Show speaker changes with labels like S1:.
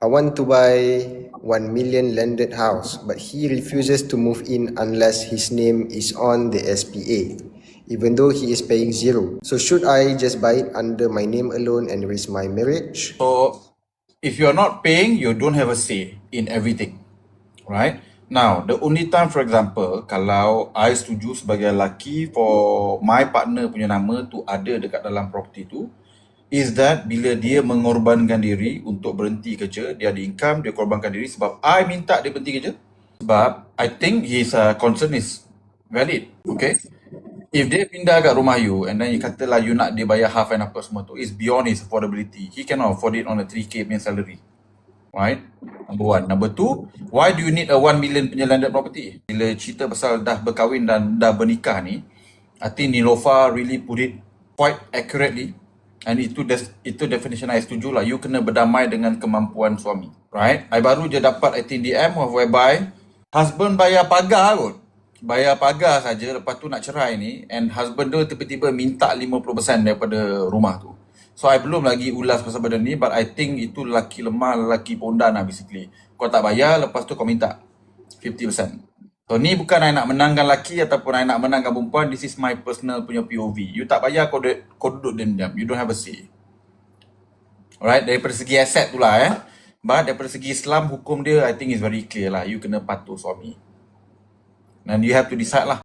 S1: I want to buy 1 million landed house, but he refuses to move in unless his name is on the SPA, even though he is paying zero. So should I just buy it under my name alone and risk my marriage?
S2: So if you're not paying, you don't have a say in everything, right? Now, the only time, for example, kalau I setuju sebagai lelaki for my partner punya nama tu ada dekat dalam property tu, is that bila dia mengorbankan diri untuk berhenti kerja, dia ada income, dia korbankan diri sebab I minta dia berhenti kerja. Sebab I think his concern is valid, okay? If dia pindah kat rumah you and then you katalah you nak dia bayar half and apa semua tu, is beyond his affordability. He cannot afford it on a 3K punya salary. Right? Number one. Number two, why do you need a 1 million punya landed property? Bila cerita pasal dah berkahwin dan dah bernikah ni, I think Nilofa really put it quite accurately. And itu definition I setuju lah. You kena berdamai dengan kemampuan suami. Right? I baru je dapat I think DM whereby husband bayar pagar kot. Bayar pagar saja, lepas tu nak cerai ni, and husband tu tiba-tiba minta 50% daripada rumah tu. So I belum lagi ulas pasal benda ni, but I think itu lelaki lemah, lelaki pondan lah basically. Kau tak bayar, lepas tu kau minta 50%. So ni bukan I nak menangkan lelaki ataupun I nak menangkan perempuan, this is my personal punya POV. You tak bayar, kau duduk dendam, you don't have a say. Alright, daripada segi aset tu lah But daripada segi Islam, hukum dia I think is very clear lah. You kena patuh suami. And you have to decide lah.